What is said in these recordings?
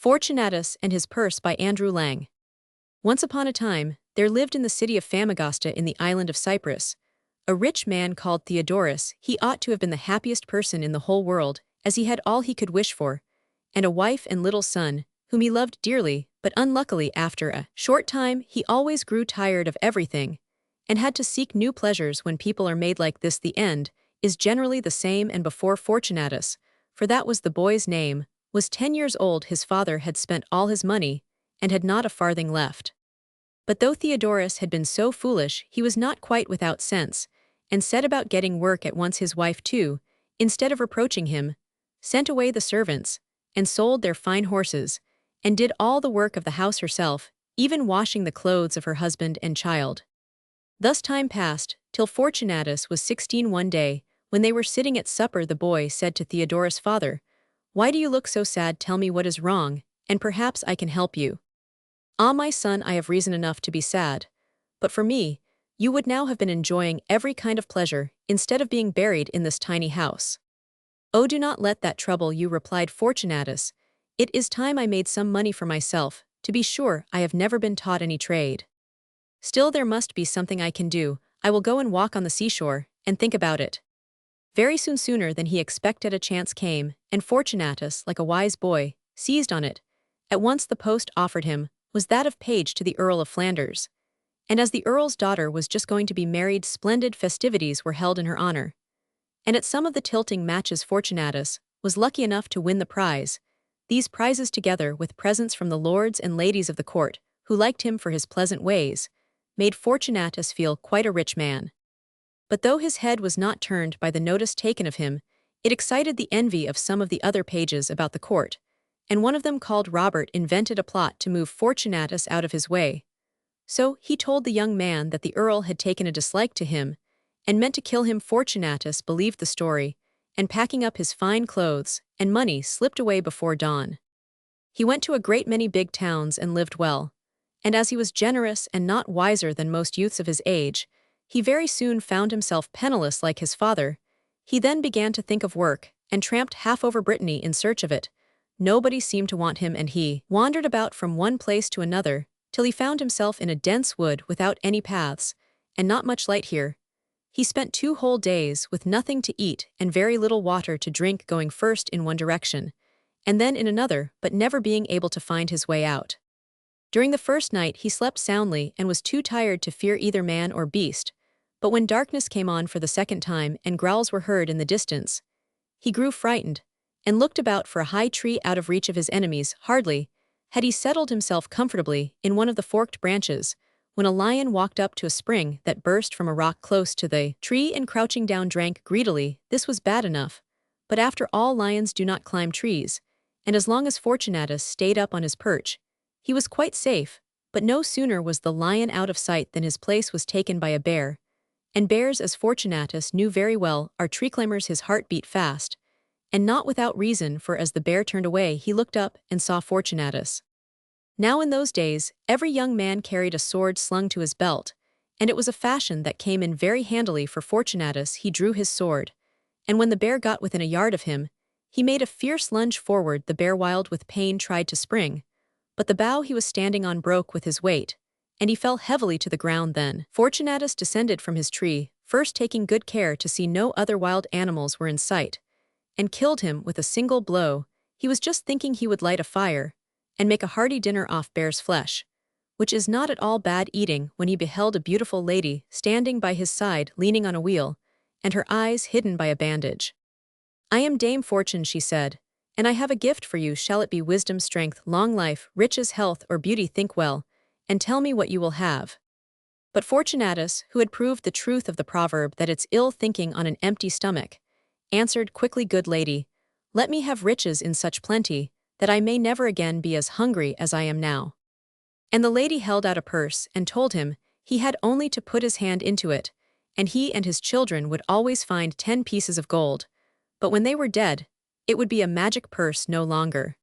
Fortunatus and His Purse by Andrew Lang. Once upon a time, there lived in the city of Famagosta in the island of Cyprus a rich man called Theodorus. He ought to have been the happiest person in the whole world, as he had all he could wish for, and a wife and little son, whom he loved dearly, but unluckily after a short time he always grew tired of everything, and had to seek new pleasures. When people are made like this, the end is generally the same. And before Fortunatus, for that was the boy's name, was 10 years old, his father had spent all his money, and had not a farthing left. But though Theodorus had been so foolish, he was not quite without sense, and set about getting work at once. His wife too, instead of reproaching him, sent away the servants, and sold their fine horses, and did all the work of the house herself, even washing the clothes of her husband and child. Thus time passed, till Fortunatus was 16. One day, when they were sitting at supper, the boy said to Theodorus' father, "Why do you look so sad? Tell me what is wrong, and perhaps I can help you." "Ah, my son, I have reason enough to be sad. But for me, you would now have been enjoying every kind of pleasure, instead of being buried in this tiny house." "Oh, do not let that trouble you," replied Fortunatus. "It is time I made some money for myself. To be sure, I have never been taught any trade. Still there must be something I can do. I will go and walk on the seashore, and think about it." Very soon, sooner than he expected, a chance came, and Fortunatus, like a wise boy, seized on it. At once the post offered him was that of page to the Earl of Flanders. And as the Earl's daughter was just going to be married, splendid festivities were held in her honor. And at some of the tilting matches Fortunatus was lucky enough to win the prize. These prizes, together with presents from the lords and ladies of the court, who liked him for his pleasant ways, made Fortunatus feel quite a rich man. But though his head was not turned by the notice taken of him, it excited the envy of some of the other pages about the court, and one of them, called Robert, invented a plot to move Fortunatus out of his way. So he told the young man that the Earl had taken a dislike to him, and meant to kill him. Fortunatus believed the story, and packing up his fine clothes and money, slipped away before dawn. He went to a great many big towns and lived well, and as he was generous and not wiser than most youths of his age, he very soon found himself penniless like his father. He then began to think of work, and tramped half over Brittany in search of it. Nobody seemed to want him, and he wandered about from one place to another, till he found himself in a dense wood without any paths, and not much light here. He spent 2 whole days with nothing to eat and very little water to drink, going first in one direction, and then in another, but never being able to find his way out. During the first night he slept soundly and was too tired to fear either man or beast, but when darkness came on for the second time and growls were heard in the distance, he grew frightened, and looked about for a high tree out of reach of his enemies. Hardly had he settled himself comfortably in one of the forked branches, when a lion walked up to a spring that burst from a rock close to the tree, and crouching down drank greedily. This was bad enough, but after all, lions do not climb trees, and as long as Fortunatus stayed up on his perch, he was quite safe. But no sooner was the lion out of sight than his place was taken by a bear, and bears, as Fortunatus knew very well, are tree climbers. His heart beat fast, and not without reason, for as the bear turned away he looked up and saw Fortunatus. Now in those days, every young man carried a sword slung to his belt, and it was a fashion that came in very handily for Fortunatus. He drew his sword, and when the bear got within a yard of him, he made a fierce lunge forward. The bear, wild with pain, tried to spring, but the bough he was standing on broke with his weight, and he fell heavily to the ground. Then Fortunatus descended from his tree, first taking good care to see no other wild animals were in sight, and killed him with a single blow. He was just thinking he would light a fire, and make a hearty dinner off bear's flesh, which is not at all bad eating, when he beheld a beautiful lady standing by his side, leaning on a wheel, and her eyes hidden by a bandage. "I am Dame Fortune," she said, "and I have a gift for you. Shall it be wisdom, strength, long life, riches, health, or beauty? Think well, and tell me what you will have." But Fortunatus, who had proved the truth of the proverb that it's ill thinking on an empty stomach, answered quickly, "Good lady, let me have riches in such plenty, that I may never again be as hungry as I am now." And the lady held out a purse and told him he had only to put his hand into it, and he and his children would always find 10 pieces of gold, but when they were dead, it would be a magic purse no longer.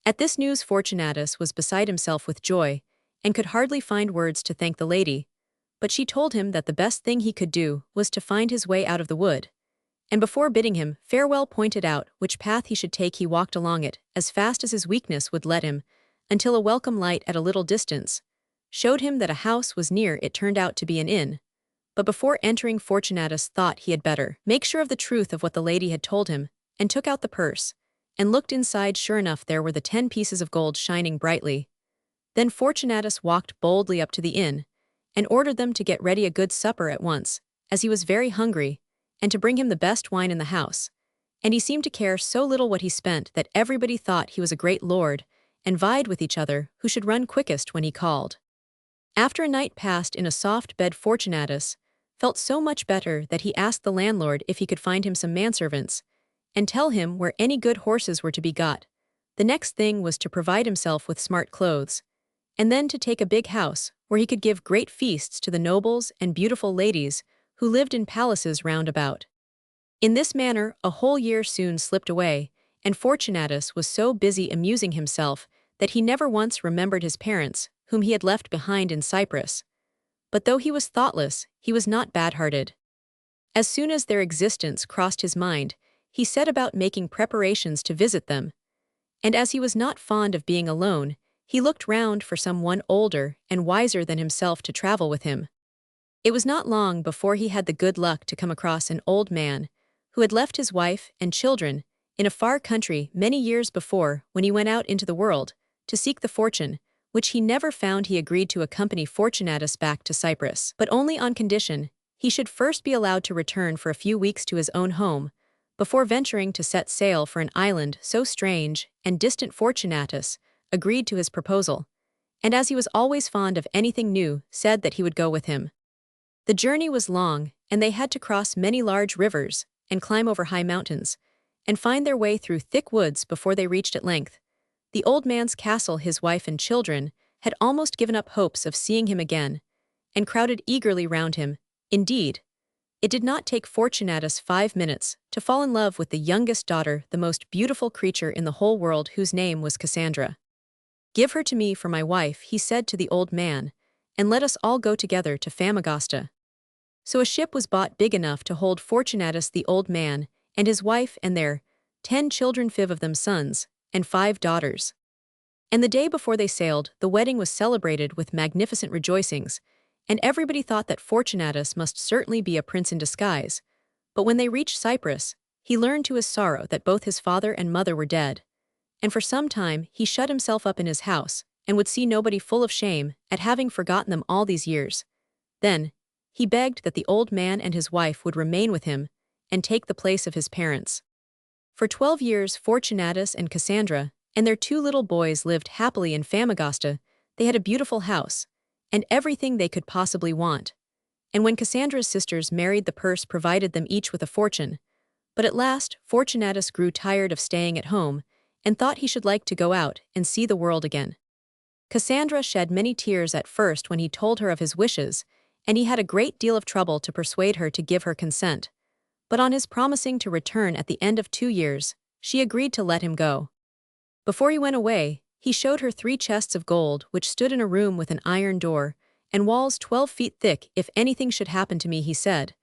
At this news Fortunatus was beside himself with joy, and could hardly find words to thank the lady, but she told him that the best thing he could do was to find his way out of the wood, and before bidding him farewell pointed out which path he should take. He walked along it, as fast as his weakness would let him, until a welcome light at a little distance showed him that a house was near. It turned out to be an inn. But before entering, Fortunatus thought he had better make sure of the truth of what the lady had told him, and took out the purse, and looked inside. Sure enough, there were the 10 pieces of gold shining brightly. Then Fortunatus walked boldly up to the inn, and ordered them to get ready a good supper at once, as he was very hungry, and to bring him the best wine in the house. And he seemed to care so little what he spent that everybody thought he was a great lord, and vied with each other who should run quickest when he called. After a night passed in a soft bed, Fortunatus felt so much better that he asked the landlord if he could find him some manservants, and tell him where any good horses were to be got. The next thing was to provide himself with smart clothes, and then to take a big house where he could give great feasts to the nobles and beautiful ladies who lived in palaces round about. In this manner a whole year soon slipped away, and Fortunatus was so busy amusing himself that he never once remembered his parents, whom he had left behind in Cyprus. But though he was thoughtless, he was not bad-hearted. As soon as their existence crossed his mind, he set about making preparations to visit them. And as he was not fond of being alone, he looked round for some one older and wiser than himself to travel with him. It was not long before he had the good luck to come across an old man who had left his wife and children in a far country many years before, when he went out into the world to seek the fortune, which he never found. He agreed to accompany Fortunatus back to Cyprus, but only on condition he should first be allowed to return for a few weeks to his own home, before venturing to set sail for an island so strange and distant. Fortunatus agreed to his proposal, and as he was always fond of anything new, said that he would go with him. The journey was long, and they had to cross many large rivers, and climb over high mountains, and find their way through thick woods before they reached at length the old man's castle. His wife and children had almost given up hopes of seeing him again, and crowded eagerly round him. Indeed, it did not take Fortunatus 5 minutes to fall in love with the youngest daughter, the most beautiful creature in the whole world, whose name was Cassandra. "Give her to me for my wife," he said to the old man, "and let us all go together to Famagosta." So a ship was bought big enough to hold Fortunatus, the old man, and his wife and their 10 children, 5 of them sons, and 5 daughters. And the day before they sailed, the wedding was celebrated with magnificent rejoicings, and everybody thought that Fortunatus must certainly be a prince in disguise. But when they reached Cyprus, he learned to his sorrow that both his father and mother were dead. And for some time he shut himself up in his house, and would see nobody, full of shame at having forgotten them all these years. Then he begged that the old man and his wife would remain with him, and take the place of his parents. For 12 years Fortunatus and Cassandra and their 2 little boys lived happily in Famagosta. They had a beautiful house, and everything they could possibly want. And when Cassandra's sisters married, the purse provided them each with a fortune. But at last Fortunatus grew tired of staying at home, and thought he should like to go out and see the world again. Cassandra shed many tears at first when he told her of his wishes, and he had a great deal of trouble to persuade her to give her consent. But on his promising to return at the end of 2 years, she agreed to let him go. Before he went away, he showed her 3 chests of gold which stood in a room with an iron door, and walls 12 feet thick. "If anything should happen to me," he said,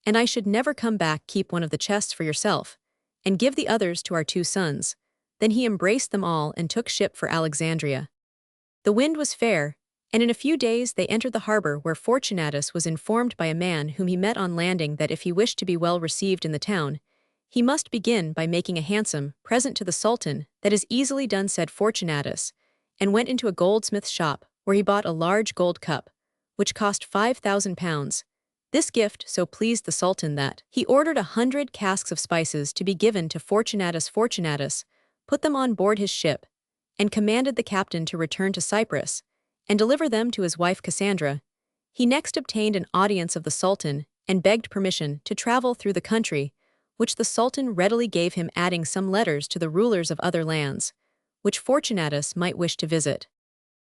"and I should never come back, keep one of the chests for yourself, and give the others to our 2 sons. Then he embraced them all and took ship for Alexandria. The wind was fair, and in a few days they entered the harbor, where Fortunatus was informed by a man whom he met on landing that if he wished to be well received in the town, he must begin by making a handsome present to the Sultan. "That is easily done," said Fortunatus, and went into a goldsmith's shop, where he bought a large gold cup, which cost 5,000 pounds. This gift so pleased the Sultan that he ordered 100 casks of spices to be given to Fortunatus. Fortunatus put them on board his ship, and commanded the captain to return to Cyprus, and deliver them to his wife Cassandra. He next obtained an audience of the Sultan, and begged permission to travel through the country, which the Sultan readily gave him, adding some letters to the rulers of other lands, which Fortunatus might wish to visit.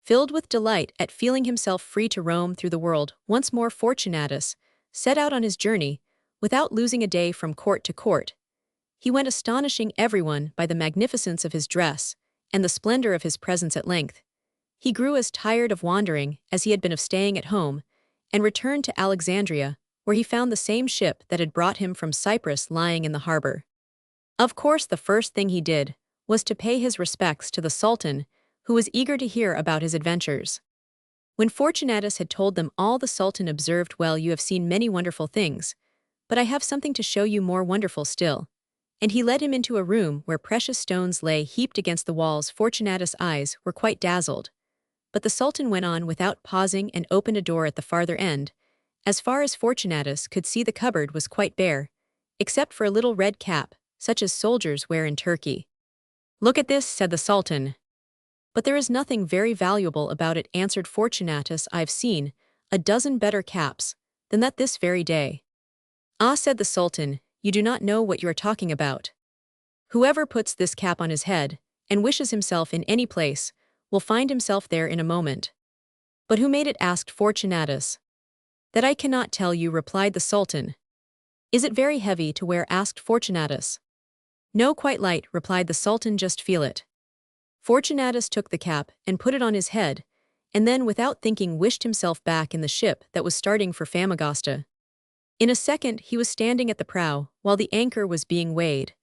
Filled with delight at feeling himself free to roam through the world once more, Fortunatus set out on his journey, without losing a day from court to court. He went astonishing everyone by the magnificence of his dress, and the splendor of his presence. At length he grew as tired of wandering as he had been of staying at home, and returned to Alexandria, where he found the same ship that had brought him from Cyprus lying in the harbor. Of course, the first thing he did was to pay his respects to the Sultan, who was eager to hear about his adventures. When Fortunatus had told them all, the Sultan observed, "Well, you have seen many wonderful things, but I have something to show you more wonderful still." And he led him into a room where precious stones lay heaped against the walls. Fortunatus' eyes were quite dazzled. But the Sultan went on without pausing and opened a door at the farther end. As far as Fortunatus could see, the cupboard was quite bare, except for a little red cap, such as soldiers wear in Turkey. "Look at this," said the Sultan. "But there is nothing very valuable about it," answered Fortunatus. "I've seen a dozen better caps than that this very day." "Ah," said the Sultan, "you do not know what you are talking about. Whoever puts this cap on his head and wishes himself in any place will find himself there in a moment." "But who made it?" asked Fortunatus. "That I cannot tell you," replied the Sultan. "Is it very heavy to wear?" asked Fortunatus. "No, quite light," replied the Sultan. "Just feel it." Fortunatus took the cap and put it on his head, and then, without thinking, wished himself back in the ship that was starting for Famagosta. In a second he was standing at the prow, while the anchor was being weighed,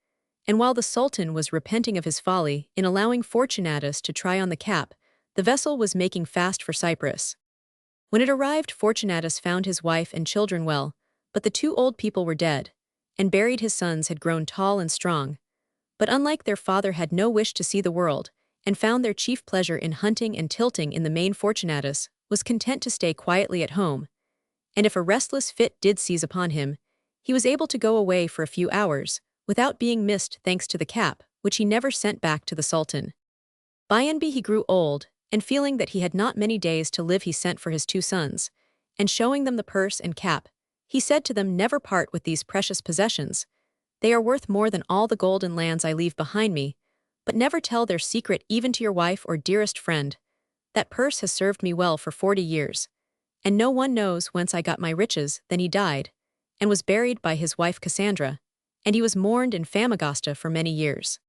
and while the Sultan was repenting of his folly in allowing Fortunatus to try on the cap, the vessel was making fast for Cyprus. When it arrived, Fortunatus found his wife and children well, but the two old people were dead, and buried. His sons had grown tall and strong, but unlike their father had no wish to see the world, and found their chief pleasure in hunting and tilting in the main. Fortunatus was content to stay quietly at home, and if a restless fit did seize upon him, he was able to go away for a few hours, without being missed, thanks to the cap, which he never sent back to the Sultan. By and by he grew old, and feeling that he had not many days to live, he sent for his two sons, and showing them the purse and cap, he said to them, "Never part with these precious possessions. They are worth more than all the golden lands I leave behind me, but never tell their secret even to your wife or dearest friend. That purse has served me well for 40 years, and no one knows whence I got my riches." Then he died, and was buried by his wife Cassandra, and he was mourned in Famagosta for many years.